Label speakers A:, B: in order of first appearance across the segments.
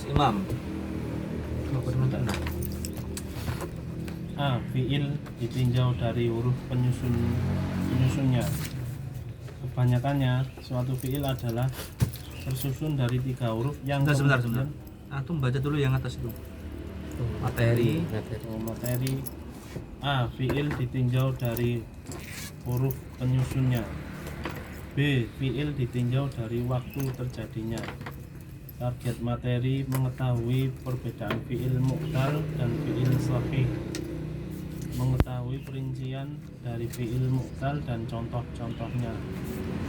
A: Imam.
B: A. Fiil ditinjau dari huruf penyusunnya. Kebanyakannya suatu fiil adalah tersusun dari 3 huruf yang
A: Sebentar.
B: kemudian
A: Antum baca dulu yang atas itu. Materi.
B: materi. A. Fiil ditinjau dari huruf penyusunnya. B. Fiil ditinjau dari waktu terjadinya. Target materi mengetahui perbedaan fiil mu'tal dan fiil sahih. Mengetahui perincian dari fiil mu'tal dan contoh-contohnya.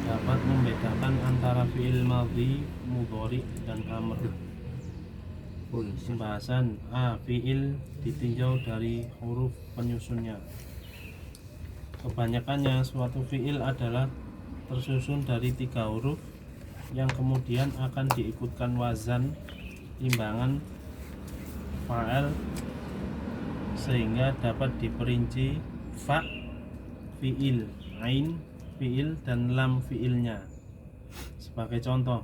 B: Dapat membedakan antara fiil madhi, mudhari, dan amr. Pembahasan. A. Fiil ditinjau dari huruf penyusunnya. Kebanyakannya suatu fiil adalah tersusun dari 3 huruf yang kemudian akan diikutkan wazan timbangan fa'al sehingga dapat diperinci fa fiil, ain fiil, dan lam fiilnya. Sebagai contoh,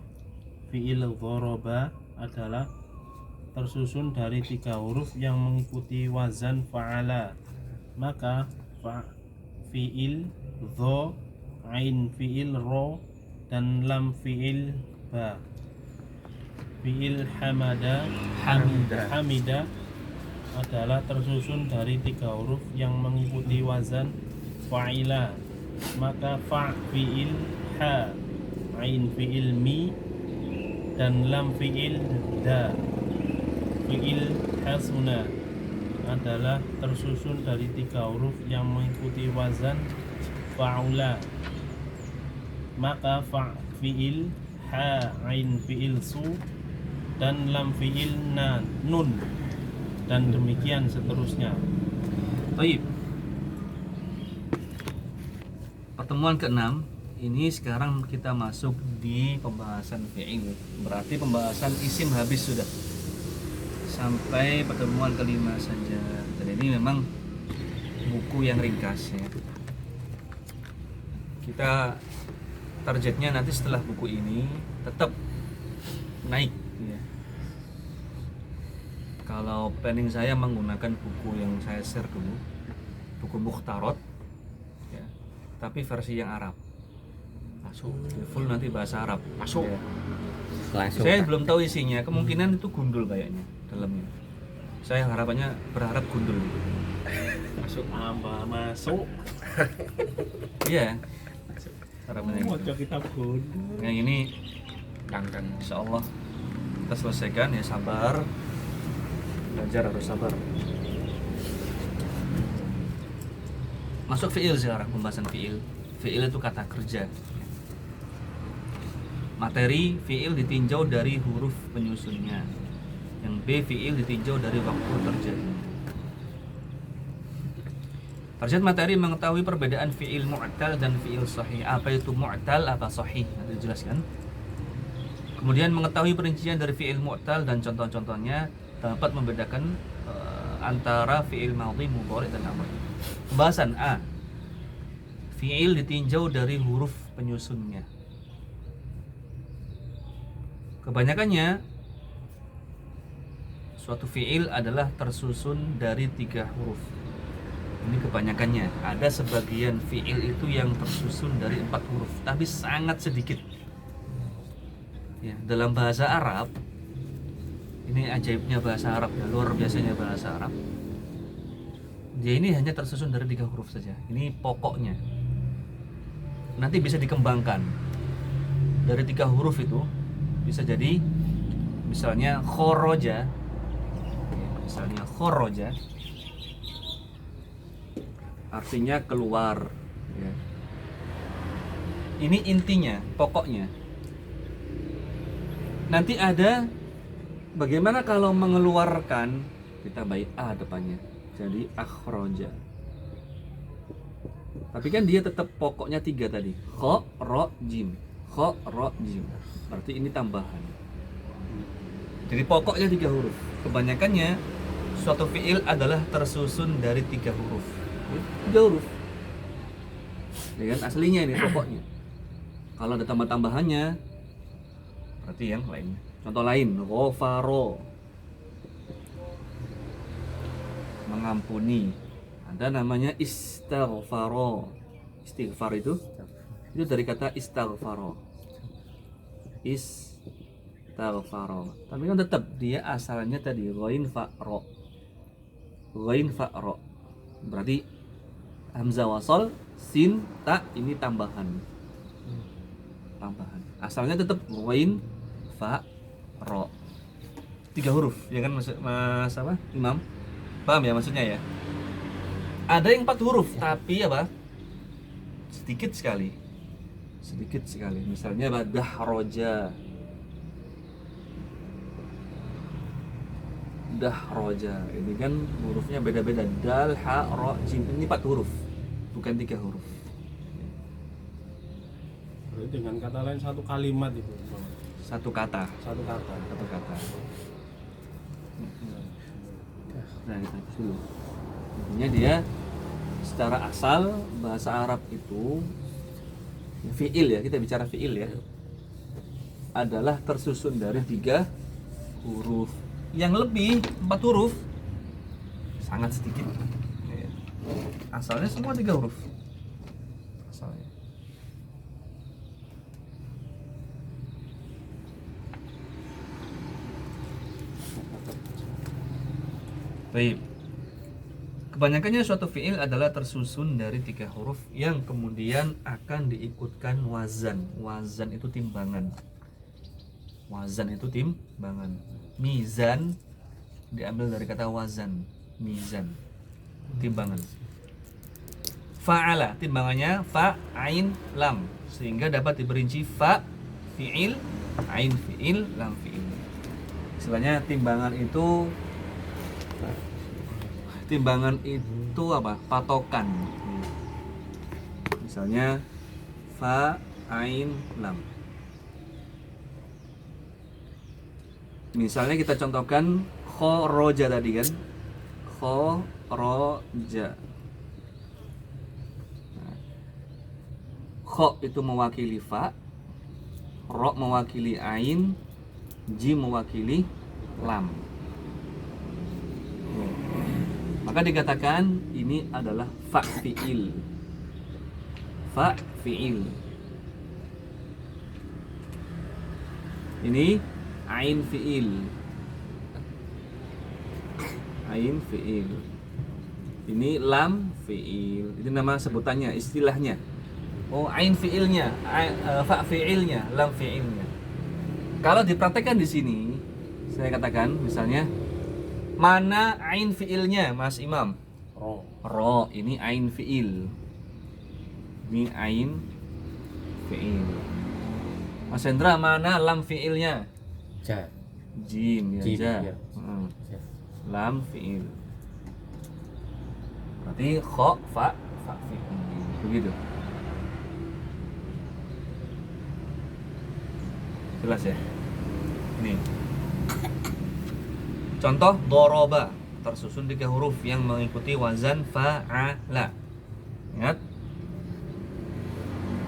B: fiil dhoroba adalah tersusun dari 3 huruf yang mengikuti wazan fa'ala, maka fa fiil dho, ain fiil ro, dan lam fiil ba. Fiil hamida adalah tersusun dari 3 huruf yang mengikuti wazan fa'ila, maka fa fiil ha, ain fiil mi, dan lam fiil da. Fiil hasuna adalah tersusun dari 3 huruf yang mengikuti wazan fa'ula, maka fa fiil ha, ain fiil su, dan lam fiil nun, dan demikian seterusnya.
A: Baik. Pertemuan ke-6 ini sekarang kita masuk di pembahasan fi'il. Berarti pembahasan isim habis sudah. Sampai pertemuan ke-5 saja. Dan ini memang buku yang ringkas ya. Kita targetnya nanti setelah buku ini tetap naik ya. Kalau planning saya menggunakan buku yang saya share dulu, buku Mukhtarot ya, tapi versi yang Arab. Masuk full nanti bahasa Arab. Masuk ya.
C: Langsung.
A: Saya belum tahu isinya, kemungkinan itu gundul kayaknya dalamnya. Saya berharap gundul.
B: Masuk masuk.
A: Iya. Harapannya
B: Mau
A: gitu.
B: kitab gundu.
A: Yang ini kangkang, insya Allah kita selesaikan ya. Sabar, belajar harus sabar. Masuk fiil sekarang, pembahasan fiil. Fiil itu kata kerja. Materi fiil ditinjau dari huruf penyusunnya. Yang B, fiil ditinjau dari waktu terjadi. Target materi mengetahui perbedaan fiil mu'tal dan fiil sahih. Apa itu mu'tal, apa sahih? Nanti dijelaskan. Kemudian mengetahui perincian dari fiil mu'tal dan contoh-contohnya, dapat membedakan antara fiil madhi, mudhari, dan amr. Pembahasan A. Fiil ditinjau dari huruf penyusunnya. Kebanyakannya suatu fiil adalah tersusun dari 3 huruf. Ini kebanyakannya. Ada sebagian fiil itu yang tersusun dari 4 huruf, tapi sangat sedikit. Ya, dalam bahasa Arab, ini ajaibnya bahasa Arab ya, luar biasanya bahasa Arab. Dia ini hanya tersusun dari 3 huruf saja. Ini pokoknya. Nanti bisa dikembangkan. Dari 3 huruf itu bisa jadi misalnya khoroja. Misalnya khoroja artinya keluar ya. Ini intinya, pokoknya. Nanti ada bagaimana kalau mengeluarkan, kita baik A depannya, jadi akhroja. Tapi kan dia tetap pokoknya 3 tadi, kho, ro, jim. Kho, ro, jim. Berarti ini tambahan. Jadi pokoknya 3 huruf. Kebanyakannya suatu fiil adalah tersusun dari 3 huruf. 3 huruf. Ya kan, aslinya ini pokoknya. Kalau ada tambah-tambahannya berarti yang lainnya. Contoh lain, ghafaro, mengampuni. Ada namanya istighfaro. Istighfar itu dari kata istighfaro. Istighfaro. Tapi kan tetap dia asalnya tadi ghain fa'ro. Ghain fa'ro. Berarti hamzah wasal, sin, ta ini tambahan. Tambahan. Asalnya tetap ghain fa'ro. 3 huruf, ya kan Mas apa? Imam? Paham ya maksudnya ya? Ada yang 4 huruf, tapi apa? Sedikit sekali. Sedikit sekali. Misalnya dahroja. Dahroja. Ini kan hurufnya beda-beda. Dal, ha, ro, jim. Ini 4 huruf, bukan 3 huruf.
B: Berarti dengan kata lain satu kalimat itu.
A: Satu kata.
B: Satu kata.
A: Satu kata. Nah, kita hapus dulu. Intinya dia secara asal bahasa Arab itu fi'il ya, kita bicara fi'il ya, adalah tersusun dari 3 huruf. Yang lebih 4 huruf sangat sedikit. Asalnya semua 3 huruf. Asalnya. Baik. Kebanyakannya suatu fi'il adalah tersusun dari 3 huruf yang kemudian akan diikutkan wazan. Wazan itu timbangan. Wazan itu timbangan. Mizan diambil dari kata wazan. Mizan, timbangan. Fa'ala, timbangannya fa, ain, lam, sehingga dapat diperinci fa, fi'il, ain, fi'il, lam, fi'il. Istilahnya timbangan itu apa? Patokan. Misalnya fa, ain, lam. Misalnya kita contohkan khoroja tadi kan. Khoroja. Nah, kho itu mewakili fa, ro mewakili ain, jim mewakili lam. Maka dikatakan ini adalah fa fi'il. Fa fi'il. Ini ain fi'il. Ain fi'il. Ini lam fi'il. Itu nama sebutannya, istilahnya. Oh, ain fi'ilnya, fa fi'ilnya, lam fi'ilnya. Kalau dipraktekkan di sini, saya katakan misalnya, mana ain fi'ilnya, Mas Imam? Ro, ini ain fi'il. Ini ain fi'il. Mas Hendra, mana lam fi'ilnya?
C: Ja.
A: Jim, ya,
C: Jim,
A: ja.
C: ya. Ja.
A: Lam fi'il. Berarti kho, fa fi'il. Begitu. Jelas ya? Ini. Contoh doroba, tersusun 3 huruf yang mengikuti wazan fa'ala. Ingat?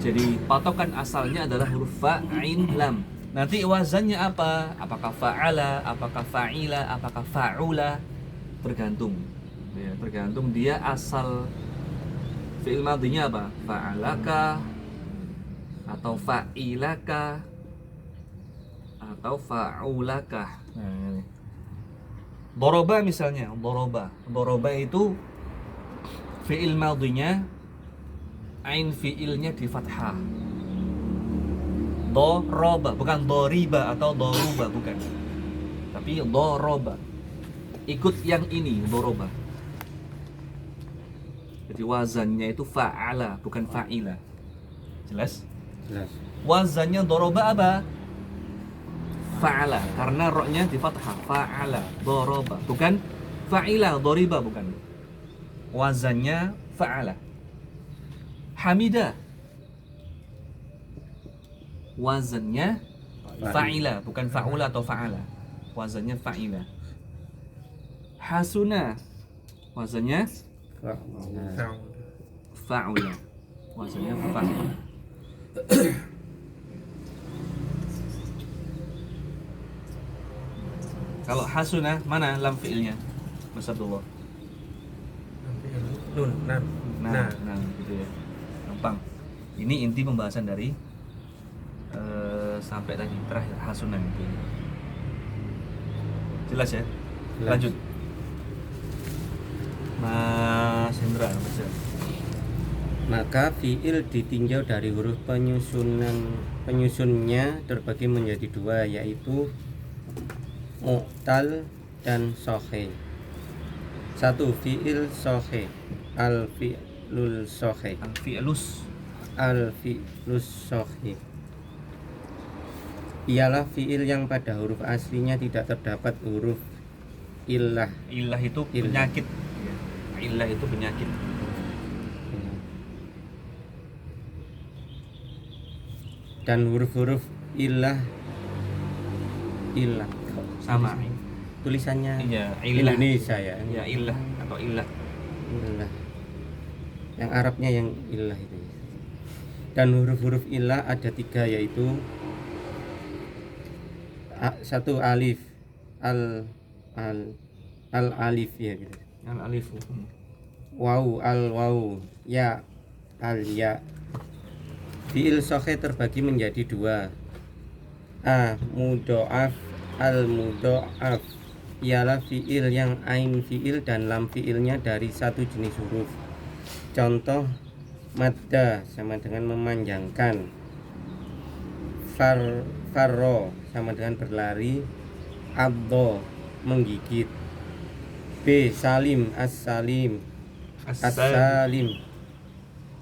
A: Jadi patokan asalnya adalah huruf fa, ain, lam. Nanti wazannya apa? Apakah fa'ala, apakah fa'ila, apakah fa'ula? Tergantung. Ya, tergantung dia asal fi'il madhinya apa? Fa'alaka atau fa'ilaka atau fa'ulaka. Nah, ini. Doroba misalnya, doroba itu fi'il madhinya ain fi'ilnya di fathah. Doroba, bukan doriba atau doruba, bukan. Tapi doroba. Ikut yang ini, doroba. Jadi wazannya itu fa'ala, bukan fa'ila. Jelas?
C: Jelas.
A: Wazannya doroba apa? Fa'ala, karena roknya di fathah. Fa'ala, doroba, bukan fa'ila, doriba, bukan. Wazannya fa'ala. Hamida, wazannya fa'ila, bukan fa'ula atau fa'ala. Wazannya fa'ila. Hasuna, wazannya fa'ula. Wazannya fa'ula. Kalau hasuna mana lam fi'ilnya? Mas Abdullah.
C: Nun, nan.
A: Nah, gitu ya. Gampang. Ini inti pembahasan dari sampai tadi terakhir hasuna gitu. Jelas ya?
C: Jelas.
A: Lanjut. Mas Hendra, baca.
C: Maka fiil ditinjau dari huruf penyusunnya terbagi menjadi dua, yaitu mu'tal dan sahih. Satu, fiil sahih, al fi'lul sahih, al fi'lus sahih ialah fiil yang pada huruf aslinya tidak terdapat huruf illah.
A: Ilah itu penyakit. Ya. Ilah itu penyakit.
C: Dan huruf-huruf illah
A: Sama.
C: tulisannya
A: Iya, ilah.
C: Indonesia ya.
A: Ya, ilah atau ilah.
C: Illah. Yang Arabnya yang illah itu. Dan huruf-huruf illah ada tiga, yaitu satu alif, al alif ya gitu.
A: Al alif.
C: Waw, al waw, ya al ya. Fiil sahih terbagi menjadi dua. A mudhoaf, al mudhoaf ialah fiil yang ain fiil dan lam fiilnya dari satu jenis huruf. Contoh madda sama dengan memanjangkan, farro sama dengan berlari, abdo menggigit, b salim as-salim as-salim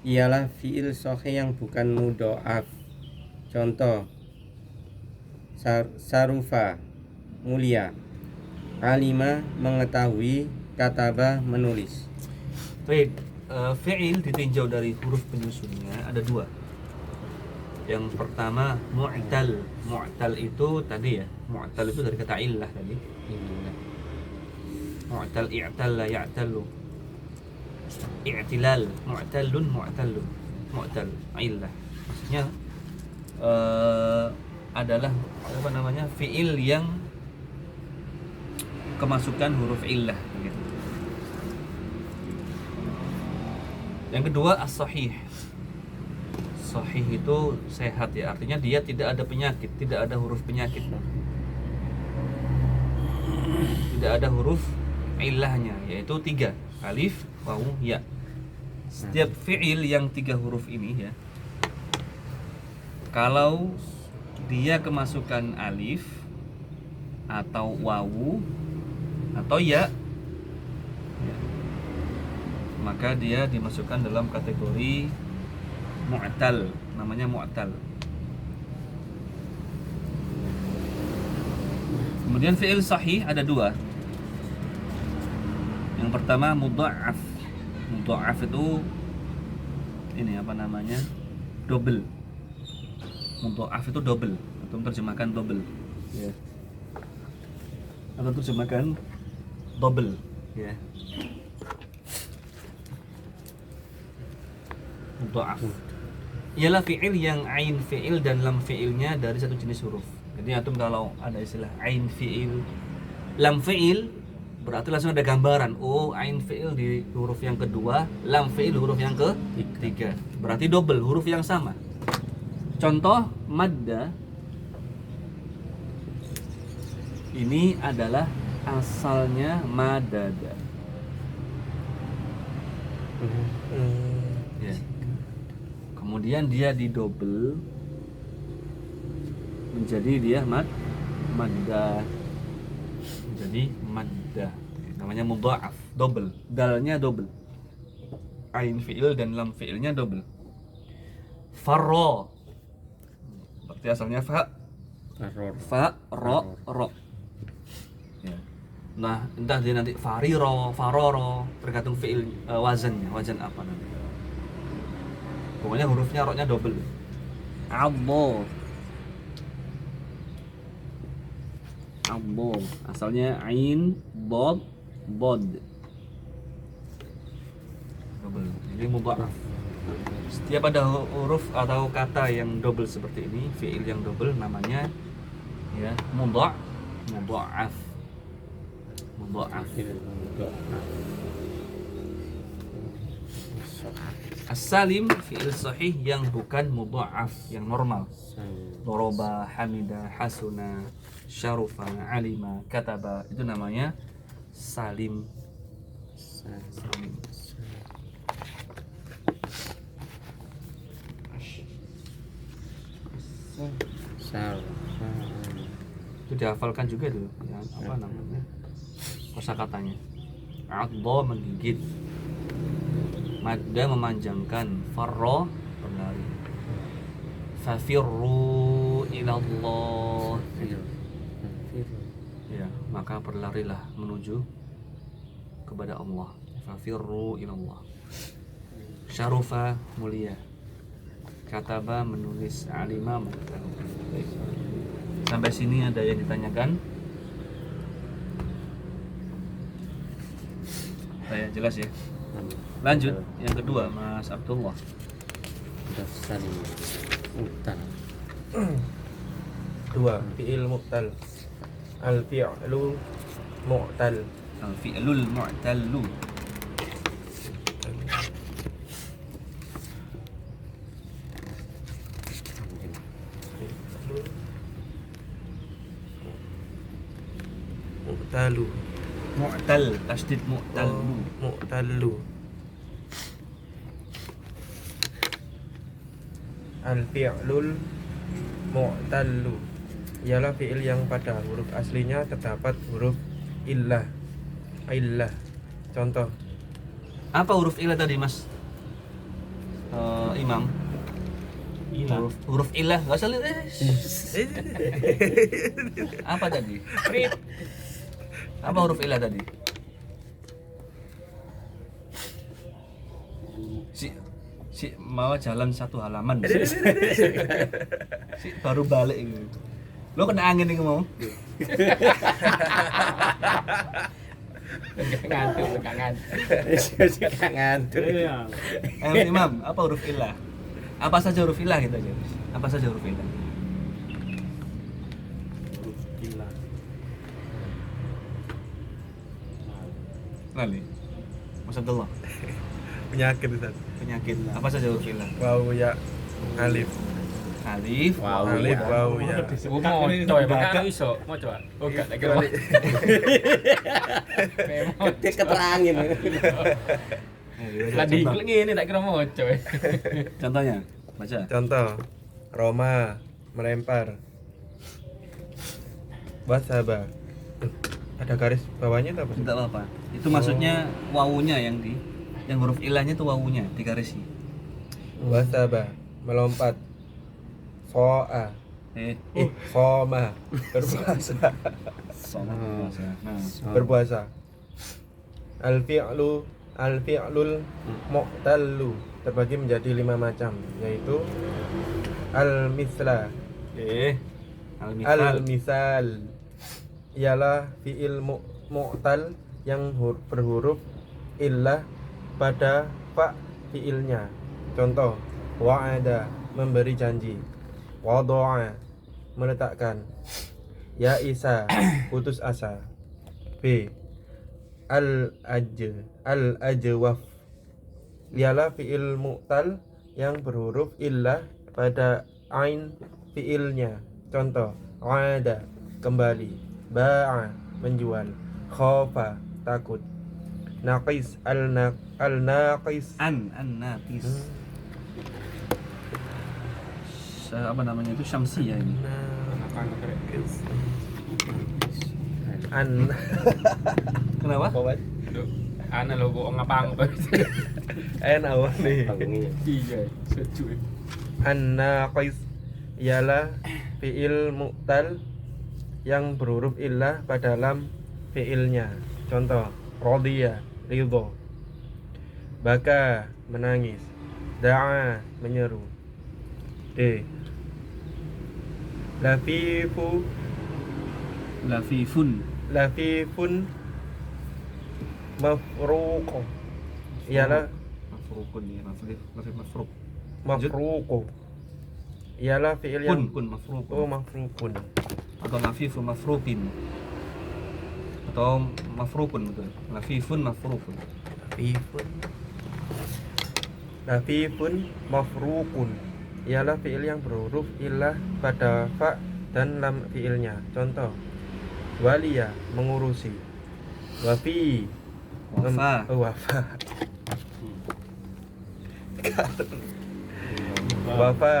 C: ialah fiil sahih yang bukan mudhoaf. Contoh sarufa mulia, alima mengetahui, kataba menulis.
A: Baik, fi'il ditinjau dari huruf penyusunnya ada dua. Yang pertama mu'tal. Mu'tal itu tadi ya. Mu'tal itu dari kata illah tadi. Mu'tal i'talla ya'tallu. I'tilal, mu'talun mu'tallun. Mu'tal, illah. Maksudnya adalah apa namanya? Fi'il yang kemasukan huruf illah gitu. Yang kedua as-sahih. Sahih itu sehat ya, artinya dia tidak ada penyakit, tidak ada huruf penyakit, tidak ada huruf ilahnya, yaitu tiga, alif, waw, ya. Setiap fi'il yang tiga huruf ini ya, kalau dia kemasukan alif atau wawu atau ya, maka dia dimasukkan dalam kategori mu'tal, namanya mu'tal. Kemudian fi'il sahih ada dua. Yang pertama mudha'af. Mudha'af itu ini apa namanya? Double. Mudha'af itu double, atau terjemahkan double. Ya. Atau terjemahkan double, ya. Mudha'af ialah fi'il yang ain fi'il dan lam fi'ilnya dari satu jenis huruf. Jadi antum kalau ada istilah ain fi'il, lam fi'il, berarti langsung ada gambaran. Oh, ain fi'il di huruf yang kedua, lam fi'il huruf yang ketiga. Berarti double, huruf yang sama. Contoh madda ini adalah asalnya madada. Ya. Kemudian dia didouble menjadi dia madda, menjadi madda, namanya mudha'af, double, dalnya double, ain fi'il dan lam fi'ilnya double. Farro berarti asalnya fa ro. Ya. Nah, entah dia nanti fariro, faroro, tergantung fi'il, wazannya, wazan apa nanti. Pokoknya hurufnya roknya double. Abbo, asalnya ain bod double. Ini mudha'af. Setiap ada huruf atau kata yang double seperti ini, fi'il yang double, namanya ya mudha'af. mudha'af.
C: fi'il mudha'af.
A: As-salim fi'il sahih yang bukan mudha'af, yang normal.
C: Salim.
A: Doroba, hamida, hasuna, syarufa, alima, kataba, itu namanya salim. Salim. Itu dihafalkan juga tuh, ya, apa namanya? Kosakatanya. Adha menggigit. Madda memanjangkan. Farra berlari. Fafirru ilallah. Ya, maka berlarilah menuju kepada Allah. Fafirru ilallah. Syarufa mulia. Kataba menulis, alima mengetahui. Baik. Sampai sini ada yang ditanyakan? Saya jelas ya. Lanjut yang kedua, Mas Abdullah.
C: Salim mu'tal.
B: 2. Fi'il mu'tal. Al-fi'lu mu'tal.
A: Fi'lul mu'tallu.
B: Mu'talu.
A: Mu'tal, tasdid mu'tallu.
B: Mu'tallu. Al-fi'lul mu'tallu ialah fi'il yang pada huruf aslinya terdapat huruf illah. Illah. Contoh.
A: Apa huruf ilah tadi, Mas? Imam.
B: Ilah.
A: Huruf ilah, nggak usah lihat. Apa tadi? Apa huruf ilah tadi? Si mau jalan satu halaman. Si baru balik gitu. Lo kena angin nih mau.
D: Ngantuk.
C: Ngantuk.
B: Iya.
A: Imam, apa huruf ilah? Apa saja huruf ilah gitu aja. Apa saja huruf ilah?
B: Huruf ilah.
A: Lali. Mas Abdullah.
B: Penyakit Ustaz.
A: Penyakit. Apa saja huruf ilah?
B: Waw ya alif.
A: Alif.
C: Wow,
B: Alif
C: ya.
B: waw ya.
D: Mau coy, bakal iso. Mau coba. Oh, gak tak kira.
C: Dia keterangin.
D: Lah di ngene tak kira mau coy.
A: Contohnya, baca.
B: Contoh. Roma melempar. Wasaba. Ada garis bawahnya tak apa?
A: Tidak apa-apa. Itu maksudnya wawunya yang huruf ilahnya itu wawunya digarisi.
B: Wasaba melompat. So'a Soma berpuasa.
A: Nah,
B: Berpuasa. Al-fi'lul mu'tallu terbagi menjadi 5 macam, yaitu al-misla. Al-misal ialah fi'il mu'tal yang berhuruf illah pada fa fi'ilnya. Contoh, wa'ada memberi janji, wada'a meletakkan, ya isa putus asa. B. Al-ajwaf ialah fi'il mu'tal yang berhuruf illah pada ain fi'ilnya. Contoh, ada kembali, ba'a menjual, khofa takut, naqis al-naqis
A: an-naqis. Apa namanya itu syamsiyah ini.
B: An
A: Kenapa?
D: Ana lo kok ngapang to.
B: awal nih.
D: Iya, sejuk.
B: An-naqis ialah fi'il mu'tal yang berhuruf illah pada lam fi'ilnya. Contoh, radiya ridho, baka menangis, da'a menyeru. D. Lafifun mafruq ialah
A: mafruqun ya, mafruq.
B: mafruq ialah fi'il yang
A: Kun mafruqun.
B: oh mafruqun.
A: Atau lafifu mafruqin. atau mafrukun betul. Lafifun mafrukun.
E: Lafifun mafrukun ialah fiil yang berhuruf illah pada fa dan lam fiilnya. Contoh, waliya mengurusi, wafi
A: Wafa.
E: wafa wafa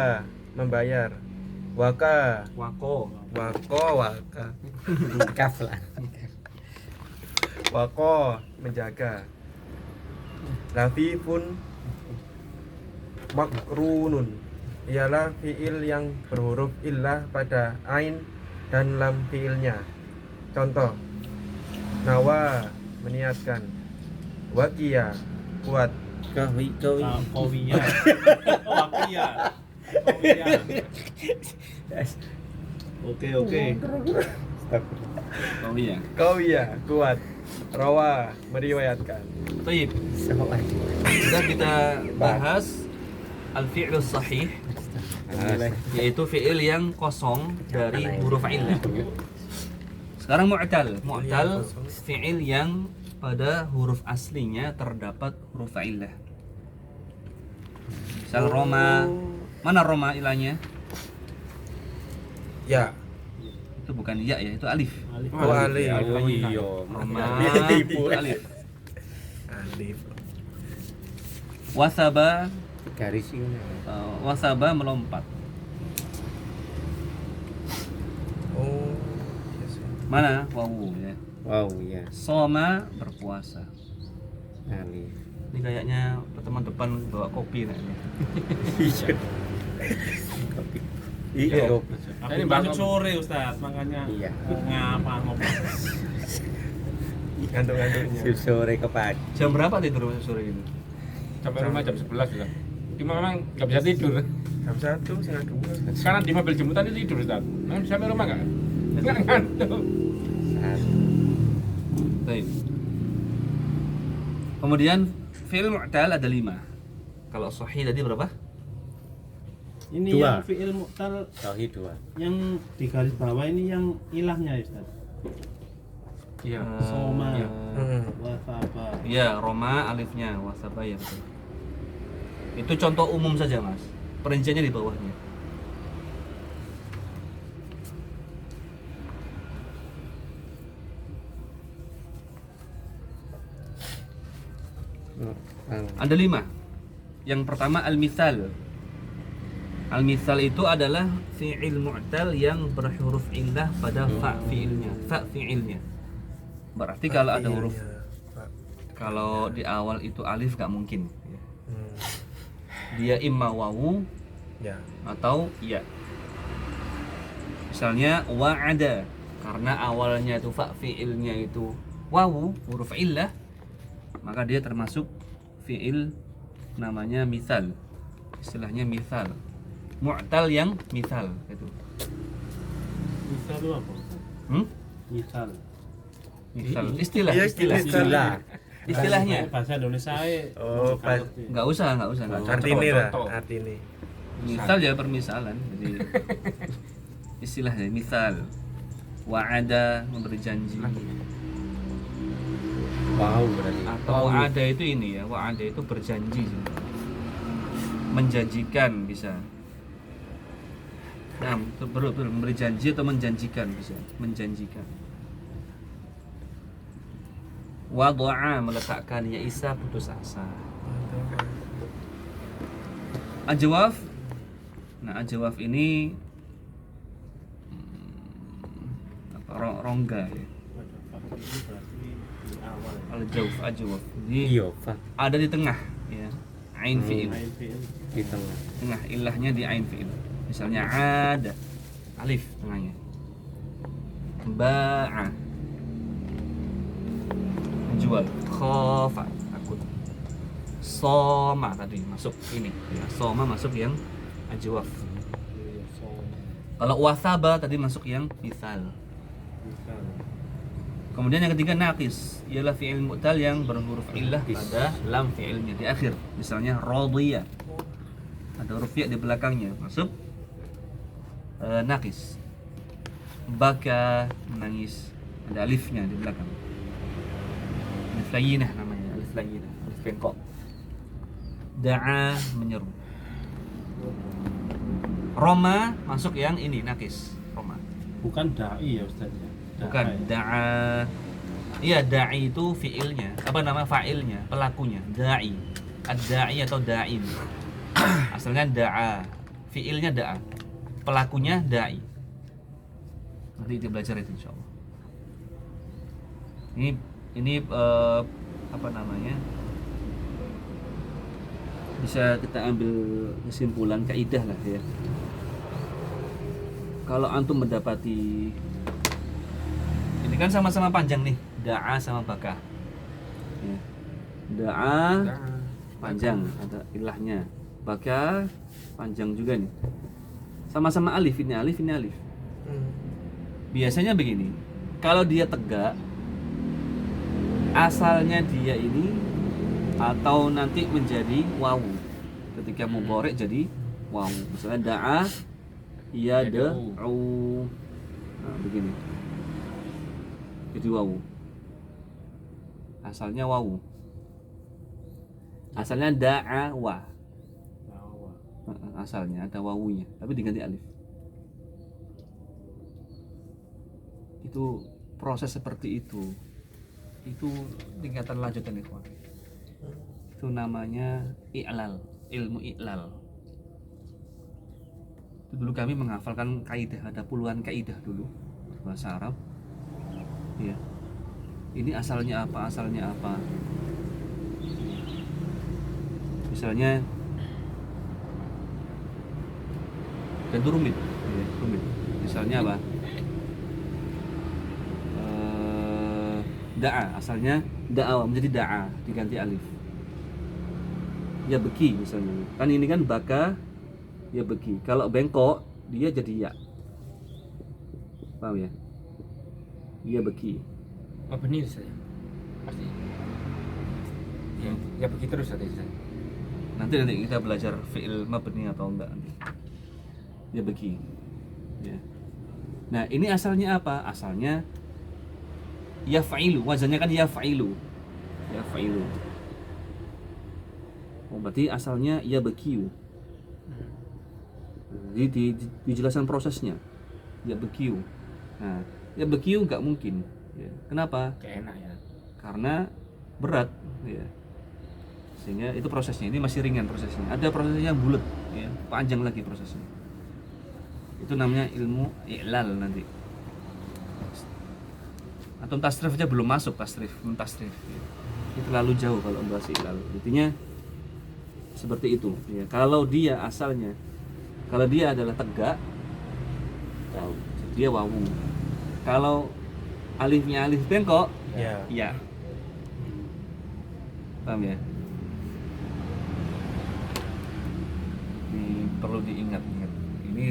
E: membayar, waka
A: Wako.
E: waka
C: Kaf lah.
E: wako menjaga, lafifun makrunun ialah fiil yang berhuruf illah pada ain dan lam fiilnya. Contoh, nawa meniatkan, wakia kuat,
C: Kawi.
B: Kawiyah. Wakiyah. Kawiyah. Oke.
A: Oh iya.
E: kawiyah kuat, rawa meriwayatkan.
A: Baik. Sudah kita bahas al-fi'lu sahih, yaitu fi'il yang kosong dari huruf illah. Sekarang mu'tal. Mu'tal fi'il yang pada huruf aslinya terdapat huruf illah. Misal Roma. Mana Roma ilahnya?
E: Ya,
A: Itu bukan ya, itu alif.
E: oh alif,
C: Oh iya.
A: Roma
E: Ibu.
A: itu alif.
E: alif.
A: Wasaba,
C: Garis ini.
A: wasaba melompat.
E: Oh, yes.
A: Mana? Wawu ya.
C: Wow ya.
A: Soma berpuasa.
C: Alif.
A: Ini kayaknya teman depan bawa kopi kayaknya.
C: Iya.
B: Ini bangun sore Ustaz, makanya
C: Iya.
B: ngapa ngopi.
E: Gantung-gantungnya.
C: Sore ke pagi.
A: Jam berapa tidur sore ini?
D: Sampai rumah jam 11 sudah. Cuma memang nggak bisa tidur.
E: Jam 1, setengah 2.
D: Sekarang di mobil jemputan itu tidur Ustaz. Memang sampai rumah nggak ngantuk.
A: Baik. Kemudian fi'il mu'tal ada 5. Kalau sahih tadi berapa?
B: Ini
C: Dua.
B: yang fi'il mu'tal
C: Tauhid 2.
B: yang di garis bawah ini yang ilahnya Ustaz.
D: Iya.
B: Soma,
A: Iya.
B: wasaba.
A: Iya, Roma alifnya, wasaba ya betul. Itu contoh umum saja, Mas. Perinciannya di bawahnya. Ada 5. Yang pertama al-mithal. Al-mithal itu adalah fi'il mu'tal yang berhuruf illah pada fa fi'ilnya. Fa fi'ilnya. Berarti kalau ada huruf, kalau di awal itu alif gak mungkin. Dia imma wawu
E: Ya.
A: atau ya. Misalnya wa'ada, karena awalnya itu fa fi'ilnya itu wawu, huruf illah, maka dia termasuk fi'il namanya mithal. Istilahnya mithal. Mu'tal yang mithal itu.
B: Misal itu apa?
A: Hmm?
B: Misal.
A: Mithal. Istilah,
E: Iya,
A: istilah.
E: istilah.
A: Istilahnya.
B: Bahasa Indonesia
E: Oh, pas.
A: Nggak usah.
E: Artini lah,
D: Contoh.
E: artini.
A: Misal ya permisalan. Jadi istilahnya misal. Wa'ada memberi janji.
C: Wow berarti.
A: Atau wa'ada itu ini ya, wa'ada itu berjanji. Menjanjikan bisa. Nah, itu betul memberi janji atau menjanjikan bisa. Menjanjikan. Wada'a meletakkan, ya Isa putus asa. Ajwaf. Nah, ajwaf ini rongga ya. Al-jawf, ajwaf. Jadi
C: Iya, Pak.
A: ada di tengah ya. Ain fi'il.
C: Di tengah.
A: Tengah ilahnya di ain fi'il. Misalnya ada alif tengahnya. Ba'a menjual, khafa takut. Soma tadi masuk ini ya. Soma masuk yang ajwaf. Kalau wasaba tadi masuk yang misal. Kemudian yang ketiga naqis, ialah fi'il mu'tal yang berhuruf illah pada lam fi'ilnya di akhir. Misalnya radhiya. Ada huruf ya di belakangnya, masuk naqis. Baka menangis. Ada alifnya di belakang. Alif layyinah namanya, alif layyinah, alif bengkok. Da'a menyeru. Roma masuk yang ini nakis. Roma.
B: Bukan dai ya Ustaz ya.
A: Bukan da'a. Iya, da'i itu fiilnya. Apa nama fa'ilnya? Pelakunya. Da'i. Ad-da'i atau da'in. Asalnya da'a. Fiilnya da'a. Pelakunya da'i. Nanti kita belajar itu insyaallah. Ini apa namanya? Bisa kita ambil kesimpulan kaidah lah ya. Kalau antum mendapati ini kan sama-sama panjang nih, da'a sama baka. Ya. Da'a panjang, ada ilahnya. Baka panjang juga nih. Sama-sama alif, ini alif, ini alif. Biasanya begini, kalau dia tegak, asalnya dia ini atau nanti menjadi wawu. Ketika mudhari jadi wawu. Misalnya da'a yad'u. Nah, begini. Jadi wawu. Asalnya wawu. Asalnya da'awa. Asalnya ada wawunya, tapi diganti alif. Itu proses seperti itu tingkatan lanjutan ikhwan. Itu namanya i'lal, ilmu i'lal. Itu dulu kami menghafalkan kaidah, ada puluhan kaidah dulu bahasa Arab. Ya. Ini asalnya apa? Asalnya apa? Misalnya dan itu rumit. Ya, rumit. Misalnya apa? Da'a, asalnya da'awa menjadi da'a diganti alif. Ya beki misalnya. Kan ini kan baka ya beki. Kalau bengkok dia jadi ya. Paham ya? Ya beki.
D: Mabni saja. Pasti. Ya begitu terus tadi saya.
A: Nanti kita belajar fi'il mabni atau enggak nanti. Ya beki. Ya. Nah, ini asalnya apa? Asalnya yaf'ilu, wazannya kan yaf'ilu. Yaf'ilu. Oh, berarti asalnya ya bekiu. Jadi dijelaskan prosesnya. Ya bekiu. Nah, ya bekiu enggak mungkin. Ya. Kenapa?
D: Kayak enak ya.
A: Karena berat, ya. Sehingga itu prosesnya. Ini masih ringan prosesnya. Ada prosesnya bulat, ya. Panjang lagi prosesnya. Itu namanya ilmu i'lal nanti. Atau tasrif aja belum masuk, tasrif ya. Itu terlalu jauh kalau bahas i'lal. Intinya seperti itu ya. Kalau dia asalnya, kalau dia adalah tegak, dia wawu. Kalau alifnya alif bengkok, ya. Paham ya? Ini perlu diingat-ingat. Ini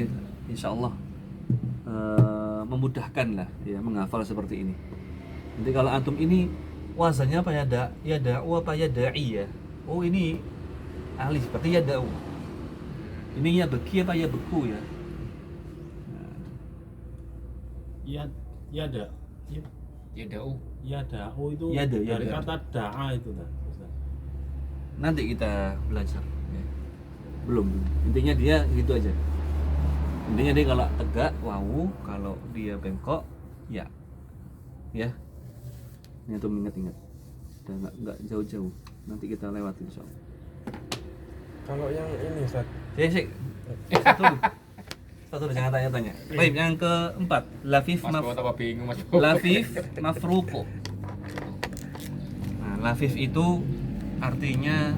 A: insya Allah memudahkan lah ya menghafal seperti ini. Nanti kalau antum ini wazannya apa ya ya da'u apa ya da'i ya. Oh ini alif berarti ya da'u. Ini ya beki apa ya beku ya.
B: Ya ada.
D: Ya da'u.
B: Ya da'u itu
A: Yada,
B: dari
A: yada.
B: kata da'a itu kan. Ustaz.
A: Nanti kita belajar ya. Belum. Intinya dia gitu aja. Intinya dia kalau tegak wawu, kalau dia bengkok ya. Ya. Ini tuh ingat-ingat. Dan enggak jauh-jauh. Nanti kita lewatin insyaallah.
E: Kalau yang ini Ustaz.
A: Sik. Satu jangan tanya-tanya. Baik, yang keempat, lafif
D: Mas bawa tambah bingung Mas.
A: lafif mafruqu. Nah, lafif itu artinya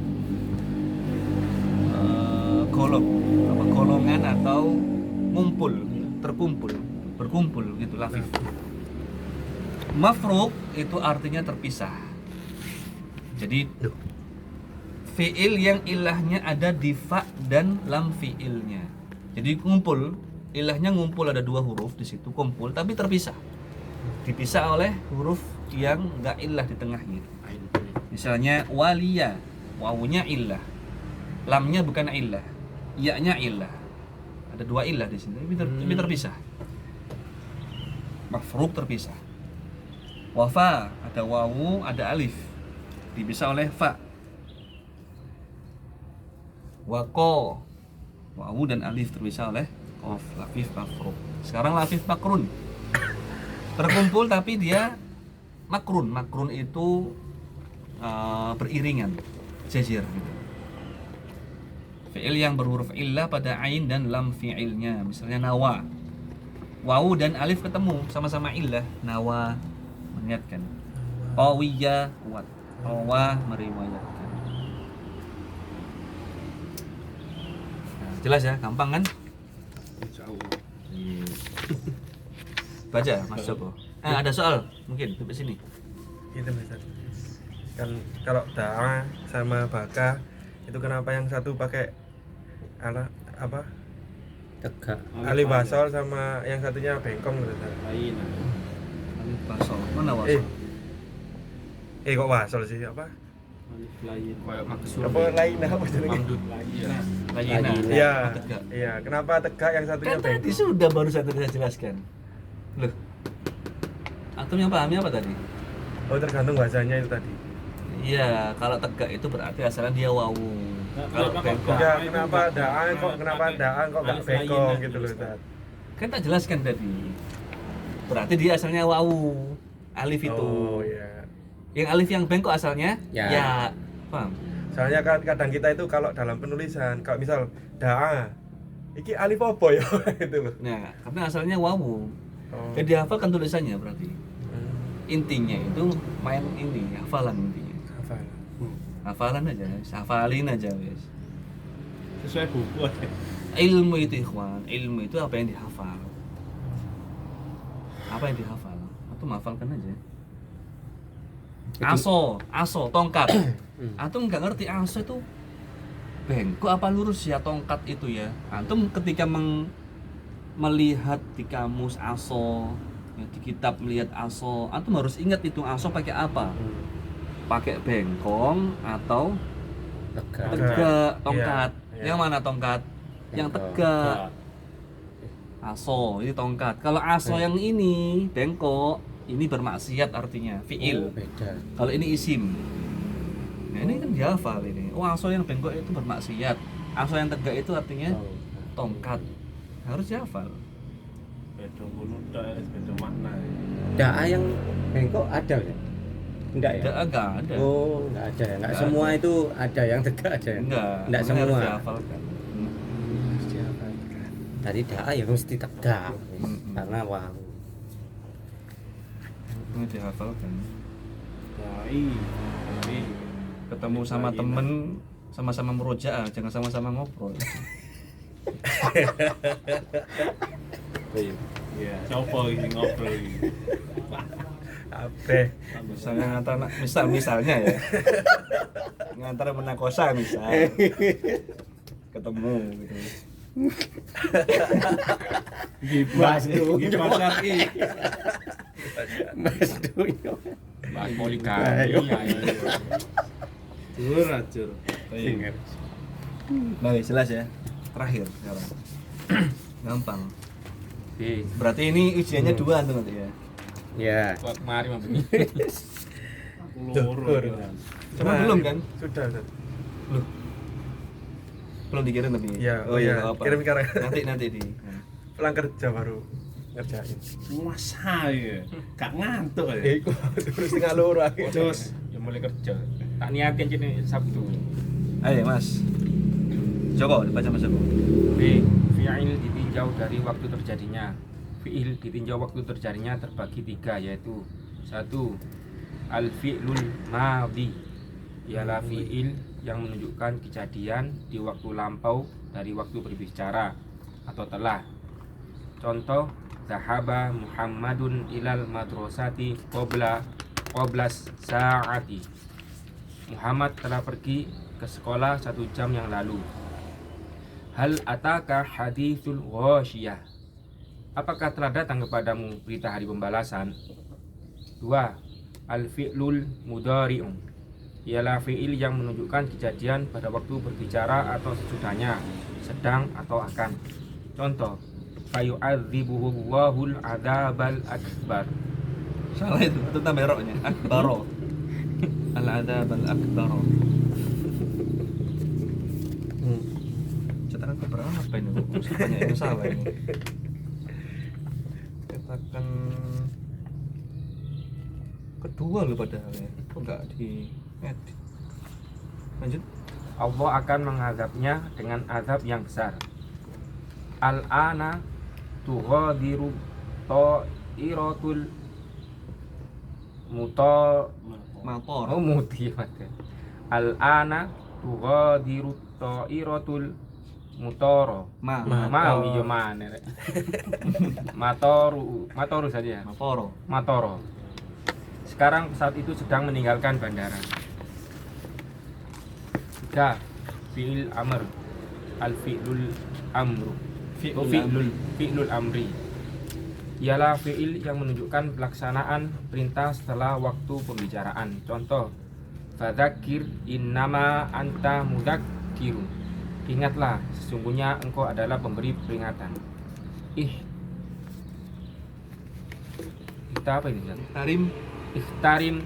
A: golongan atau ngumpul, terkumpul, berkumpul gitu lafif. Mafruq itu artinya terpisah. Jadi fiil yang ilahnya ada di fa dan lam fiilnya. Jadi ngumpul, ilahnya ngumpul ada dua huruf di situ kumpul tapi terpisah. Dipisah oleh huruf yang enggak ilah di tengahnya. Misalnya waliya, wawunya ilah. Lamnya bukan ilah. Ya-nya ilah. Ada dua ilah di sini, tapi terpisah. Mafruq terpisah. Wafa, ada wawu, ada alif. Dipisah oleh fa. Wako, wawu dan alif terpisah oleh qaf. Lafif makrun. Sekarang lafif makrun. Terkumpul tapi dia makrun. Makrun itu beriringan, jazir gitu. Fi'il yang berhuruf illah pada ain dan lam fi'ilnya. Misalnya nawa. Wawu dan alif ketemu sama-sama illah. Nawa mengingatkan. Qawiyya kuat. Rawa meriwayatkan. Nah, jelas ya, gampang kan?
B: Insyaallah.
A: Baca Mas Joko. Ada soal mungkin sampai sini.
E: Gitu Ustaz. Kan kalau da'a sama baka itu kenapa yang satu pakai apa?
C: Tegak.
E: Alif wasol sama yang satunya bengkong gitu Ustaz.
B: Lain.
A: Alif wasol. Mana wasol?
E: Kok wasol sih apa?
B: Alif lain.
D: Kayak maksud.
E: Apa lain apa jenenge?
D: Mamdud.
B: Lain.
A: Layina.
E: Iya.
A: Tegak.
E: Iya, kenapa tegak yang satunya
A: Kan tadi
E: bengkong?
A: sudah baru saya jelaskan. Loh. Antum yang pahamnya apa tadi?
E: Oh, tergantung bahasanya itu tadi.
A: Iya, kalau tegak itu berarti asalnya dia wawu. Kalau bengkok
E: Enggak, kenapa daan kok enggak bengkong gitu loh Ustaz.
A: kan tak jelaskan tadi. Berarti dia asalnya wawu. Alif itu.
E: Oh iya.
A: Yang alif yang bengkok asalnya
C: Ya.
A: ya. Paham?
E: Soalnya kan kadang kita itu kalau dalam penulisan, kalau misal da'a, iki alif apa ya gitu loh.
A: Nah, karena asalnya wawu.
E: Oh.
A: Jadi dihafalkan tulisannya berarti.
E: Hmm,
A: Intinya itu main ini, hafalan intinya.
E: hafal.
A: Hafalan aja, hafalin aja wes.
B: Sesuai buku.
A: Ilmu itu ikhwan, ilmu itu apa yang dihafal. Apa yang dihafal? Atau hafalkan aja. Aso, tongkat. Antum nggak ngerti aso itu bengkok apa lurus ya tongkat itu ya. Antum ketika melihat di kamus aso, ya, di kitab melihat aso, antum harus ingat itu aso pakai apa? Pakai bengkong atau
C: Tegak.
A: tegak tongkat.
E: Iya.
A: Yang mana tongkat? Yang tegak. Aso, ini tongkat. Kalau aso yang ini bengkok, ini bermaksiat artinya, fi'il.
C: Oh, beda.
A: Kalau ini isim. Nah, ini kan dihafal ini. Oh, aso yang bengkok itu bermaksiat. Aso yang tegak itu artinya tongkat. Harus dihafal.
B: Beda kuno beda makna.
C: Da'a yang bengkok ada ya? Enggak ya?
A: Enggak ada.
C: Oh, enggak ada ya. Enggak
A: Nggak
C: semua
A: ada.
C: itu ada yang tegak aja ya?
A: Enggak.
C: Enggak
A: Makanya harus
C: semua.
A: dihafalkan.
C: Tadi da'a ya mesti tegak. Karena wow.
A: Ini dihafalkan.
B: Dai.
A: Ketemu sama temen sama-sama merojaah, jangan sama-sama ngobrol.
B: Iya, coba ini ngobrol ini.
E: Ape.
A: Misalnya misalnya ya. Ngantar menakosa misal. Ketemu gitu.
C: Mas Duyo.
B: Mas Duyo.
D: Bahas poligami. Ya,
B: Jur, ajur.
A: Nah, jelas ya. Terakhir sekarang. Gampang. Berarti ini ujiannya dua tuh nanti ya.
C: Ya.
D: Kok kemarin mah begini.
B: Aku loro.
A: Cuma belum kan?
E: Sudah Ustaz.
A: Belum dikirim tapi.
E: Iya,
A: Oh iya,
E: iya.
A: nggak apa.
E: Kirim sekarang.
A: Nanti di.
E: Pulang kerja baru ngerjain.
B: Masa ya? Gak ngantuk ya?
E: Iku terus tengah loro akhirnya.
B: Terus
D: Ya mulai kerja. Tak niatin jadi Sabtu.
A: Ayo Mas. Joko, dibaca Mas Joko.
D: B. Fi'il ditinjau dari waktu terjadinya. Fi'il ditinjau waktu terjadinya terbagi tiga, yaitu 1. Al-fi'lul madhi, ialah fi'il yang menunjukkan kejadian di waktu lampau dari waktu berbicara atau telah. Contoh, zahaba Muhammadun ilal madrasati qabla sa'ati. Muhammad telah pergi ke sekolah 1 jam yang lalu. Hal ataka hadithul ghasyiyah, apakah telah datang kepadamu berita hari pembalasan? 2. Al-fi'lul mudhari'un, ialah fi'il yang menunjukkan kejadian pada waktu berbicara atau sesudahnya, sedang atau akan. Contoh, fayu'adzibuhullahul adzabal akbar,
A: Salah itu tambah roknya. Akbaro. Al-adzab al-akbaro. Cetakan keberapa ini? Banyak yang salah ini. Cetakan kedua loh padahal ya. Kok enggak di edit? Lanjut.
D: Allah akan menghadapnya dengan azab yang besar. Al-ana tughadiru ta'iratul
A: Motor.
D: muti Al-ana tughadiru ta'iratul mutoro mau yo mana rek. Matoru saja ya. Matoro. Sekarang pesawat itu sedang meninggalkan bandara. 3. Fi'il amr. Al-fi'lul amru. Fi'lul amri. Ialah fi'il yang menunjukkan pelaksanaan perintah setelah waktu pembicaraan. Contoh, fadzakir innama anta mudzakkiru. Ingatlah, sesungguhnya engkau adalah pemberi peringatan. Kita apa ini?
A: Tarim.
D: Ikhtarim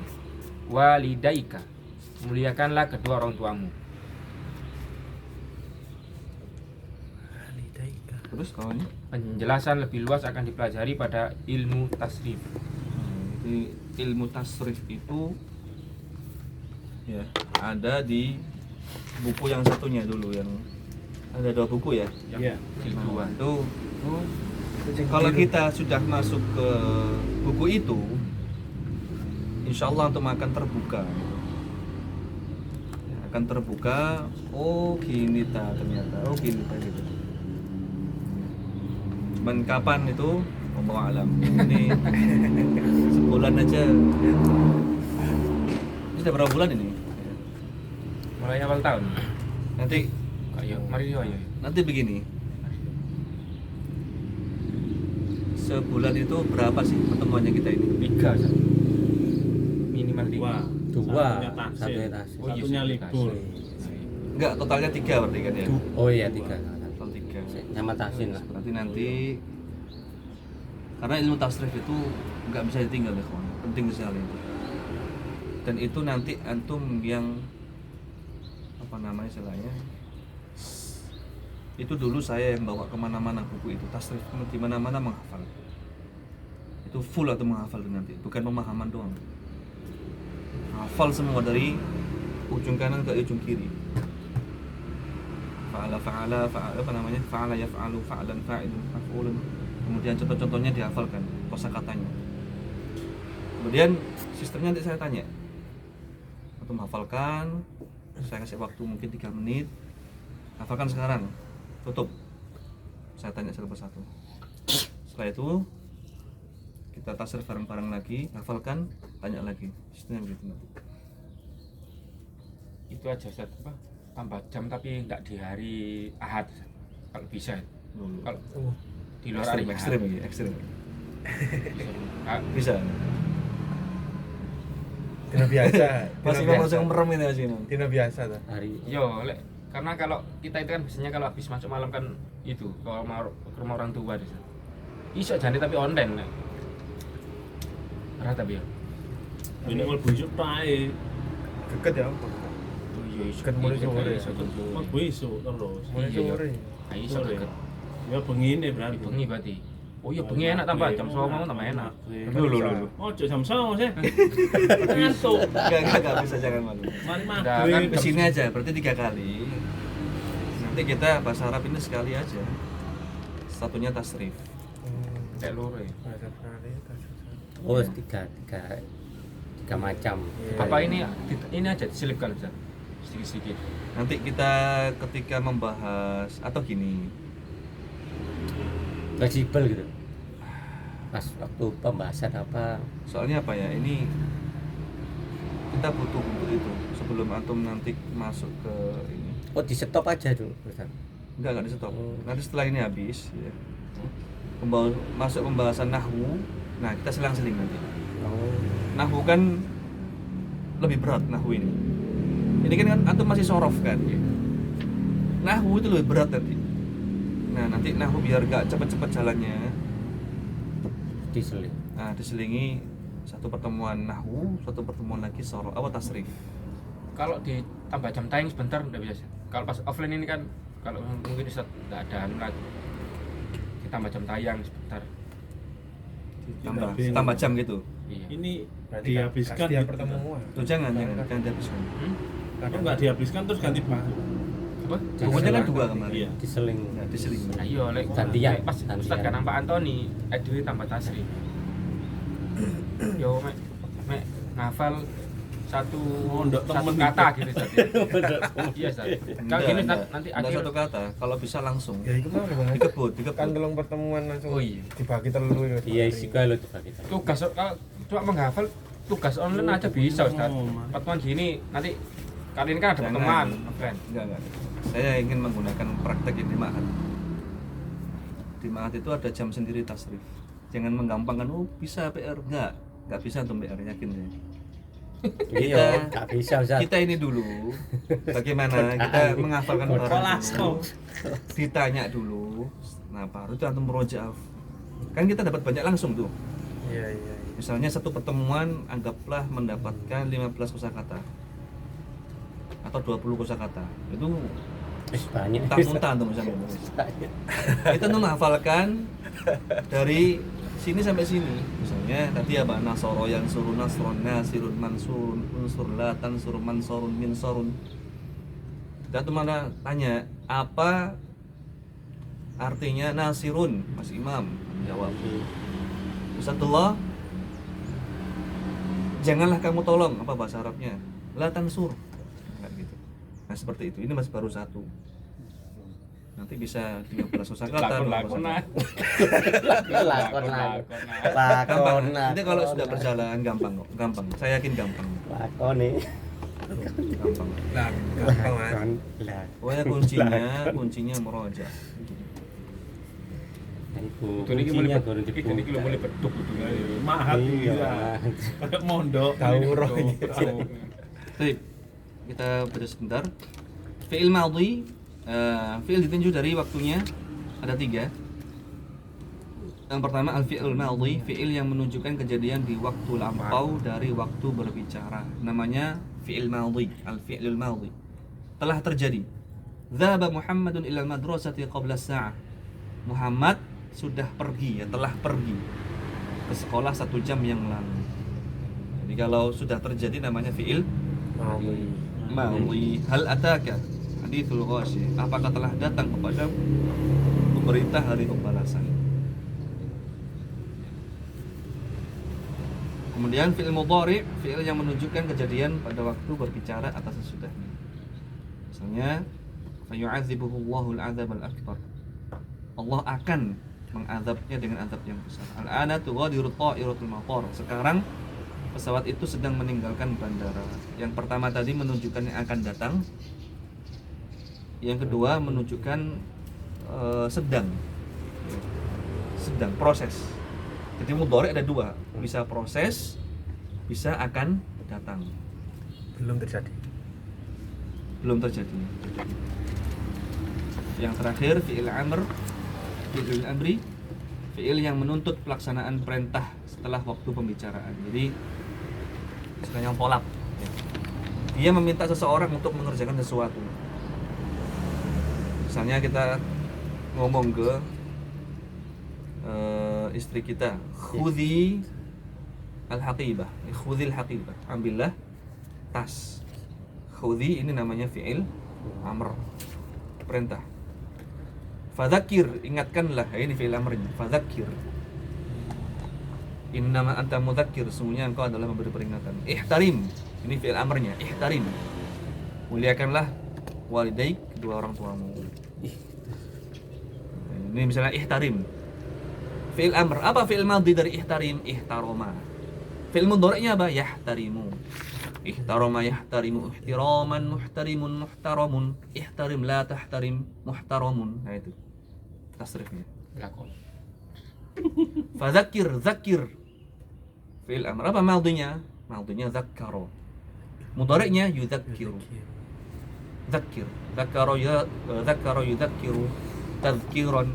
D: walidaika. Muliakanlah kedua orang tuamu.
A: Terus kalau ini
D: Penjelasan lebih luas akan dipelajari pada ilmu tasrif.
A: Jadi ilmu tasrif itu ya ada di buku yang satunya dulu, yang ada 2 buku ya.
B: Iya.
A: Nah, itu kalau kita sudah masuk ke buku itu, insya Allah antum akan terbuka. Ya, akan terbuka. Oh gini ternyata. Oh gini gitu. Cuman kapan itu? Wallahu alam. Ini sebulan aja. Ini sudah berapa bulan ini?
D: Mulai awal tahun.
A: Nanti
D: Mari yo.
A: Nanti begini. Sebulan itu berapa sih pertemuannya kita ini?
D: 3 minimal 3.
B: Satunya taksin.
C: Satunya taksin.
B: Satunya libur.
A: Enggak, totalnya 3 berarti kan ya?
C: Oh iya 3.
A: Total 3.
C: Sama taksin lah.
A: Berarti nanti karena ilmu tasrif itu nggak bisa ditinggal ya kawan, penting sekali itu. Dan itu nanti antum yang apa namanya istilahnya, itu dulu saya yang bawa kemana-mana buku itu tasrif, di mana-mana menghafal. Itu full atau menghafal itu nanti, bukan pemahaman doang. Hafal semua dari ujung kanan ke ujung kiri. Fa'ala apa namanya? Fa'ala yaf'alu fa'lan fa'ilun maf'ulun. Kemudian contoh-contohnya dihafalkan, kosakatanya. Kemudian sistemnya nanti saya tanya. Atau menghafalkan, saya kasih waktu mungkin 3 menit. Hafalkan sekarang. Tutup. Saya tanya satu persatu. Setelah itu kita tasrif bareng-bareng lagi, hafalkan, tanya lagi. Sistemnya begitu nanti.
D: Itu aja Ustaz, apa? Tambah jam tapi enggak di hari Ahad. Kalau bisa. Kalau di luar hari
A: ekstrim
D: Ahad.
A: lagi, ekstrim.
D: Ah,
A: Bisa.
E: Dina biasa.
A: Masih langsung merem ini masih.
E: Dina biasa tuh.
C: Hari
D: Yo, karena kalau kita itu kan biasanya kalau habis masuk malam kan itu ke rumah orang tua di sana. Iso jadi tapi online. Berat tapi ya.
B: Ini mau busuk tae.
E: Deket ya.
D: Oh iya iso.
E: Kan mulai sore.
B: Mau busuk terus.
E: Mulai
D: Iya, iya.
E: sore.
D: Ayo iso
B: Sore.
D: deket.
B: Ya bengi nih berarti.
D: Bengi berarti. Oh iya bengi enak tambah jam 9 mau tambah enak.
A: Lu.
B: Oh, jam 9 sih. Ngantuk.
A: Enggak bisa, jangan malu.
B: Mari
D: Udah,
B: maghrib.
D: kan
A: Ke sini aja, berarti 3 kali. Nanti kita bahasa Arab ini sekali aja. Satunya tasrif.
D: kayak loro ya.
E: Bahasa sekali.
C: oh tiga macam.
D: Apa ini aja diselipkan Ustaz. Sedikit-sedikit.
A: Nanti kita ketika membahas atau gini,
C: Fleksibel gitu. Pas waktu pembahasan apa
A: soalnya apa ya, ini kita butuh untuk itu sebelum antum nanti masuk ke ini.
C: oh di stop aja dulu Ustaz.
A: Enggak di stop. Nanti setelah ini habis ya. Masuk pembahasan nahwu. Nah, kita selang-seling nanti.
C: Oh.
A: Nahwu kan lebih berat nahwu ini. Ini kan antum masih sorof kan. Nahwu itu lebih berat nanti. Nah, nanti nahwu biar gak cepet-cepet jalannya.
C: Diseling.
A: Nah, diselingi Satu pertemuan nahwu, satu pertemuan lagi sorof apa tasrif.
D: Kalau ditambah jam tayang sebentar udah bisa. Kalau pas offline ini kan kalau mungkin Ustaz nggak ada anu lagi. Ditambah jam tayang sebentar.
A: Tambah jam gitu.
D: Iya.
B: Ini
E: Berarti
B: dihabiskan
E: dia
B: gitu.
E: pertemuan.
A: Tuh jangan dihabiskan.
B: Kok nggak dihabiskan terus ganti buku?
D: Apa?
A: Bukunya kan dua kemarin.
B: Iya.
C: Diseling.
A: Ya, diseling.
D: Nah, iya lek
C: Gantian.
D: lek pas
C: Gantian.
D: Ustaz kan Pak Antoni, Edwi tambah tasrif. Yo mek ngafal satu
B: Mondok
D: satu
B: temen
D: kata
B: gitu.
D: gitu Ustaz. Iya Ustaz. Kalau gini Ustaz nanti
A: Enggak
D: akhir
A: satu kata, kalau bisa langsung.
E: Ya itu mau Bang.
A: Dikebut.
E: Kan telung pertemuan langsung.
D: Oh iya.
E: Dibagi telu ya.
C: Iya isi kalau coba kita.
D: Tugas kalau cuma menghafal tugas online aja bisa Ustaz. Pertemuan gini nanti kali ini kan ada
A: Jangan.
D: pertemuan offline.
A: Enggak. Saya ingin menggunakan praktek ini Ma'had. Di Ma'had itu ada jam sendiri tasrif. Jangan menggampangkan, oh bisa PR. Enggak bisa untuk PR, yakin saya.
C: Iya, nggak bisa Ustaz.
A: Kita ini dulu bagaimana kita menghafalkan barang dulu. Ditanya dulu. Nah, baru itu antum murojaah. Kan kita dapat banyak langsung tuh.
E: Iya.
A: Misalnya satu pertemuan anggaplah mendapatkan 15 kosakata atau 20 kosakata. Itu
C: Banyak.
A: muntah-muntah tuh misalnya. Kita tuh menghafalkan dari sini sampai sini. Misalnya tadi apa? Nasoro yang suruh nasron, nasirun mansurun, unsur latan suruh mansurun minsurun. Dan tuh mana tanya apa artinya nasirun? Mas Imam jawab. Ustadzullah, janganlah kamu tolong, apa bahasa Arabnya? La tansur. Kayak gitu. Nah, seperti itu. Ini masih baru satu. Nanti bisa 13 kosakata.
D: Lakon.
A: Gampang. Nanti kalau sudah berjalan gampang kok. Gampang. Saya yakin gampang.
C: Lakon nih.
A: Gampang.
E: Lah, gampang Mas.
C: Lah.
A: Pokoknya kuncinya meroja.
D: Itu ini mulai iki lho mulai beduk itu.
B: Mahat
C: Iya.
B: iya. Kayak mondok.
E: Daurah ini.
A: Baik. Kita baca sebentar. Fi'il madhi, fi'il ditinjau dari waktunya ada 3. Yang pertama al-fi'il madhi, fi'il yang menunjukkan kejadian di waktu lampau dari waktu berbicara. Namanya fi'il madhi, al-fi'il madhi. Telah terjadi. Dhaba Muhammadun ila madrasati qabla as-sa'ah. Muhammad sudah pergi, ya telah pergi ke sekolah 1 jam yang lalu. Jadi kalau sudah terjadi namanya fi'il madhi. Hal ataka hadithul ghasyi, apakah telah datang kepada berita hari pembalasan. Kemudian fi'il mudhari, fi'il yang menunjukkan kejadian pada waktu berbicara atas sesudahnya. Misalnya fayu'adzibuhu Allahul 'adzabal akbar. Allah akan mengazabnya dengan azab yang besar. Al-ana tughadiru ta'iratul matar. Sekarang pesawat itu sedang meninggalkan bandara. Yang pertama tadi menunjukkan yang akan datang. Yang kedua menunjukkan sedang proses. Jadi mudhari ada 2, bisa proses, bisa akan datang.
E: Belum terjadi.
A: Belum terjadi. Yang terakhir fi'il amr, fi'il amri, fi'il yang menuntut pelaksanaan perintah setelah waktu pembicaraan. Jadi yang tolak. Dia meminta seseorang untuk mengerjakan sesuatu. Misalnya kita ngomong ke istri kita, khudhi al-haqibah, khudhil haqibah, ambillah tas. Khudhi ini namanya fi'il amr, perintah. Fadzakir, ingatkanlah, ini fi'il amrnya. Fadzakir, innama anta mudzakir, sesungguhnya engkau adalah memberi peringatan. Ihtarim, ini fi'il amrnya. Ihtarim, muliakanlah walidaik, kedua orang tuamu. Ini misalnya ihtarim, fi'il amr. Apa fi'il madhi dari ihtarim? Ihtaroma. Fi'il mudhari'nya apa? Yahtarimu. Ihtarama yahtarimu, ihtiraman, muhtarimun, muhtaramun. Ihtarim la tahtarim, muhtaramun. Nah itu tasrifnya.
D: Lakon.
A: Fadzakir, zakir, fi'il amr. Apa madhinya? Madhinya zakkara. Mudhari'nya yudzakiru. Zakir, zakkara ya, zakkara yudzakiru, tadhkiran,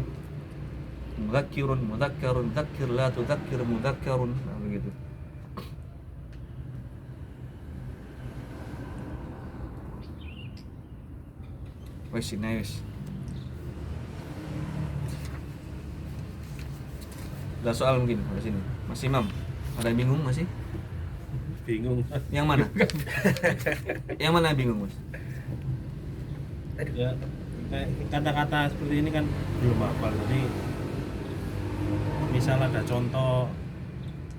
A: mudzakirun, mudzakkarun, zakkir la tudzakkir, mudzakkarun. Nah begitu. Wes sini wes. Ada soal mungkin di sini. Mas Imam, ada yang bingung masih?
B: Bingung.
A: Yang mana? Yang mana yang bingung, Mas?
B: Ya, kayak kata-kata seperti ini kan belum hafal. Jadi misal ada contoh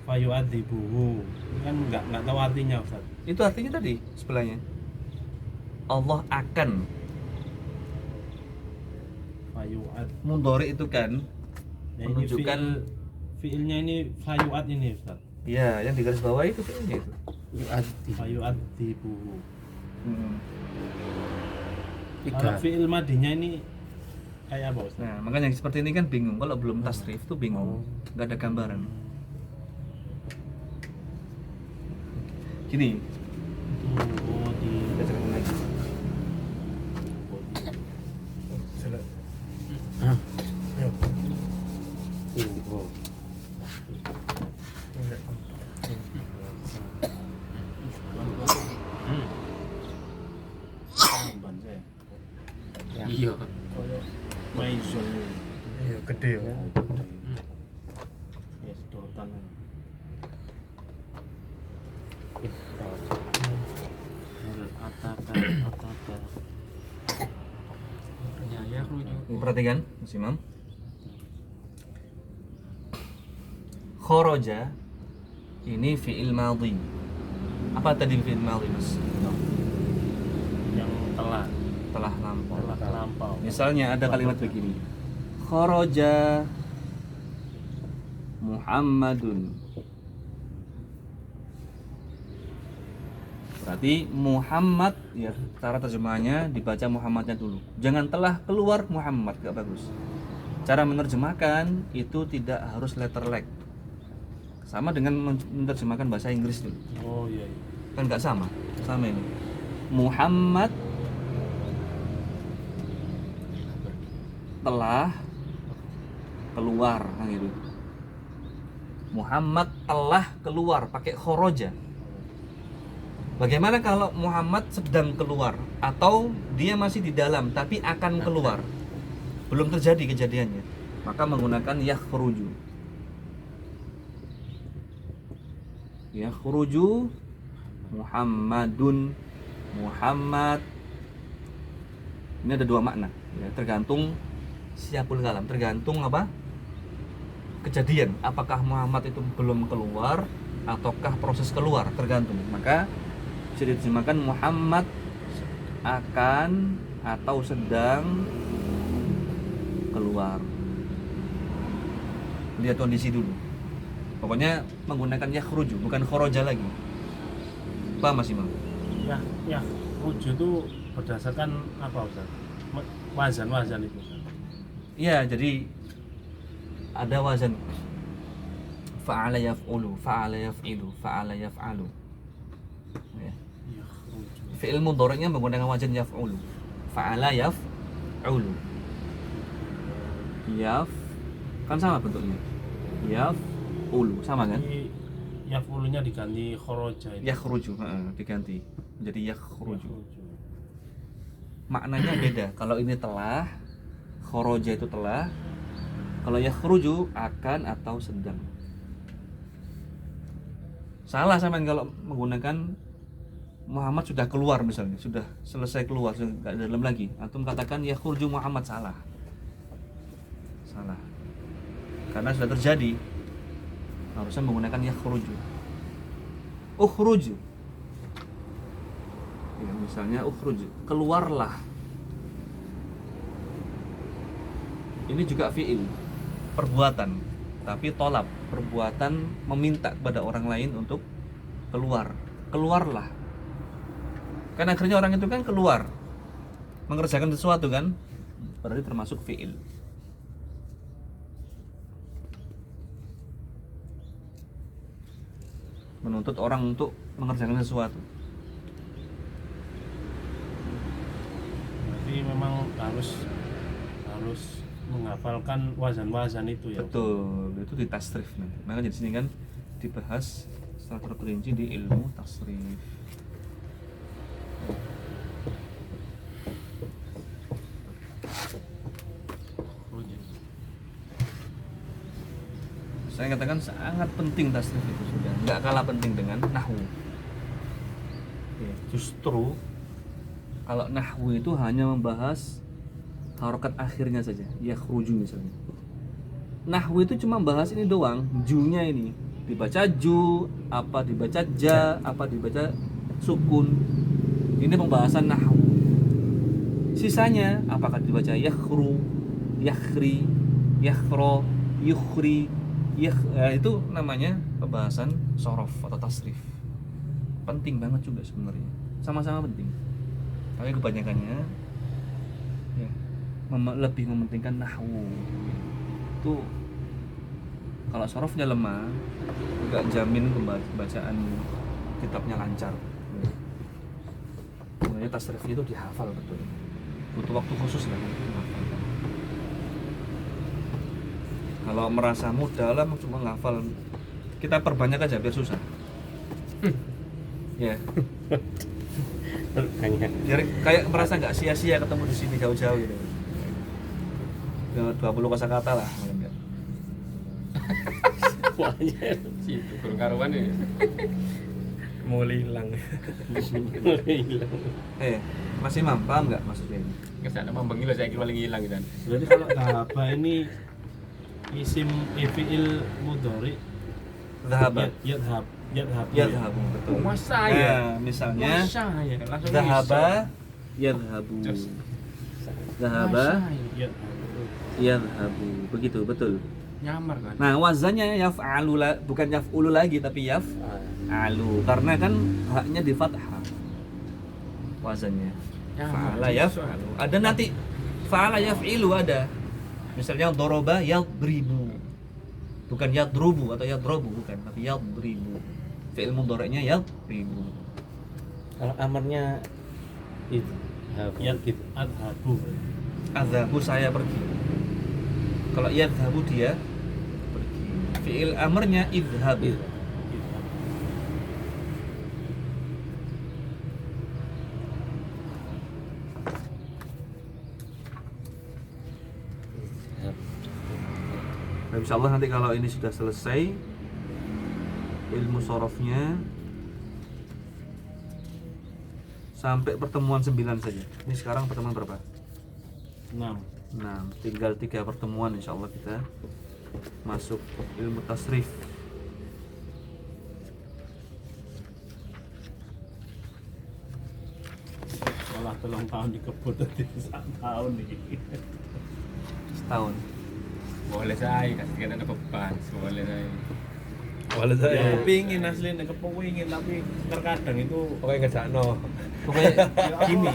B: fayu'adzibuhu, kan nggak tahu artinya, Ustaz.
A: Itu artinya tadi sebelahnya. Allah akan.
B: Fayu'ad.
A: Mudhari itu kan
B: Ya, ini
A: menunjukkan
B: fiilnya ini fayu'ad ini, Ustaz.
A: ya yang di garis bawah itu fiilnya itu.
C: Yu'addi.
B: Fayu'adzibuhu.
A: Hmm.
B: Kalau
C: Tiga.
B: fiil madinya ini kayak apa, Ustaz?
A: Nah, makanya yang seperti ini kan bingung. Kalau belum tasrif tuh bingung. Nggak ada gambaran. Gini,
B: Oh, di
A: kita ceritain lagi.
C: Ah.
E: Yuk.
C: Oh.
E: Enggak.
B: Tamban saya.
C: Ya.
D: Iya.
B: Koyo maizul.
E: Iya, gede ya.
B: Ya, sedotan. Ataka.
D: Ya rujuk.
A: Perhatikan, Mas Imam. Kharaja ini fi'il madhi. Apa tadi fi'il madhi, Mas?
B: Yang telah
A: Lampau.
B: lampau.
A: Misalnya ada kalimat begini. Kharaja Muhammadun. Berarti Muhammad, ya cara terjemahannya dibaca Muhammadnya dulu. Jangan telah keluar Muhammad, gak bagus. Cara menerjemahkan itu tidak harus letter like. Sama dengan menerjemahkan bahasa Inggris dulu.
B: Oh iya. Iya.
A: Kan nggak sama ini. Muhammad telah keluar, kan gitu. Muhammad telah keluar pakai khoroja. Bagaimana kalau Muhammad sedang keluar atau dia masih di dalam tapi akan keluar? Belum terjadi kejadiannya. Maka menggunakan yakhruju. Yakhruju Muhammadun, Muhammad. Ini ada dua makna, ya, tergantung siapul kalam, tergantung apa? Kejadian. Apakah Muhammad itu belum keluar ataukah proses keluar, tergantung. Maka bisa diterjemahkan Muhammad akan atau sedang keluar. Lihat kondisi dulu. Pokoknya menggunakan yakhruju, bukan khoroja lagi. Paham Mas Imam?
B: Ya, rujuk itu berdasarkan apa, Ustaz? Wazan itu, Ustaz.
A: Iya, jadi ada wazan fa'ala yaf'ulu, fa'ala yaf'ilu, fa'ala yaf'alu. Ya.
B: Ya, rujuk.
A: Fi'il mudhari'nya menggunakan wazan yaf'ulu. Fa'ala yaf'ulu. Yaf kan sama bentuknya. Yaf'ulu sama kan?
B: Ini yaf'ulunya diganti khoroja itu.
A: Yakhruju, diganti menjadi yakhruju.
B: Yakhruju.
A: Maknanya beda. Kalau ini telah, khoroja itu telah. Kalau yakhruju akan atau sedang. Salah sampean kalau menggunakan Muhammad sudah keluar misalnya, sudah selesai keluar, sudah nggak ada dalam lagi. Antum katakan yakhruju Muhammad, salah. Salah. Karena sudah terjadi. Harusnya menggunakan yakhruju. Ukhruju. Ya, misalnya ukhruju, keluarlah. Ini juga fi'il, perbuatan, tapi tolab, perbuatan meminta kepada orang lain untuk keluar. Keluarlah. Kan akhirnya orang itu kan keluar mengerjakan sesuatu kan, berarti termasuk fi'il. Menuntut orang untuk mengerjakan sesuatu.
B: Berarti memang harus menghafalkan wazan-wazan itu ya.
A: Betul, itu di tasrif nanti. Makanya di sini kan dibahas secara terperinci di ilmu tasrif. Saya katakan sangat penting tasrif itu sudah, nggak kalah penting dengan nahwu. Ya, justru kalau nahwu itu hanya membahas harokat akhirnya saja, yakhruju misalnya. Nahwu itu cuma bahas ini doang, junya ini dibaca ju, apa dibaca ja, apa dibaca sukun. Ini pembahasan nahwu. Sisanya apakah dibaca yakhru, yakhri, yakhro, yukhri, itu namanya pembahasan sorof atau tasrif. Penting banget juga sebenarnya, sama-sama penting. Tapi kebanyakannya ya, lebih mementingkan nahwu. Itu kalau sorofnya lemah, nggak jamin pembacaan kitabnya lancar. Sebenarnya tasrifnya itu dihafal betul, butuh waktu khusus lah untuk menghafalkan. Kalau merasa mudah lah cuma ngafal, kita perbanyak aja biar susah. Ya,
C: Banyak.
A: biar kayak merasa nggak sia-sia ketemu di sini jauh-jauh gitu. 20 kosakata lah paling nggak.
D: Situ kurang karuan ya.
E: Mulai hilang.
A: Masih paham nggak maksudnya ini?
D: Kesana mambang gila saya kira paling hilang gitu.
B: Berarti kalau dhahaba ini isim fi'il mudhari
A: Dhahaba.
B: yadhhab
A: Yadhabu, betul.
D: Masa ya?
A: Nah, misalnya
D: Masa ya? Langsung
A: dhahaba yadhabu.
D: Just.
A: Dhahaba
B: yadhhab.
A: yadhabu. Begitu, betul.
D: Nyamar kan?
A: Nah, wazannya yaf'alu bukan yaf'ulu lagi tapi yaf'alu karena kan haknya di fathah. Wazannya. Fa'ala yaf'alu. Ada nanti fa'ala yaf'ilu ada. Misalnya doroba yadribu. Bukan yadrubu atau yadrobu bukan, tapi yadribu. Fi'il mudhari'nya yadribu.
C: Kalau amarnya itu
B: Yadhabu.
A: Adhabu saya pergi. Kalau yadhabu dia pergi. Fi'il amarnya idhab. Nah, insyaallah nanti kalau ini sudah selesai ilmu sorofnya sampai pertemuan 9 saja. Ini sekarang pertemuan berapa?
B: 6.
A: Nah, tinggal 3 pertemuan insyaallah kita masuk ilmu tasrif.
B: Malah 3 tahun di kebun tadi 1 tahun nih.
A: Setahun.
D: Boleh saya kasihkan anak beban. Boleh saya.
E: Walau saya.
B: Ya, pingin aslinya kepengin tapi terkadang itu
E: Pokoknya nggak sakno.
A: Pokoknya gini,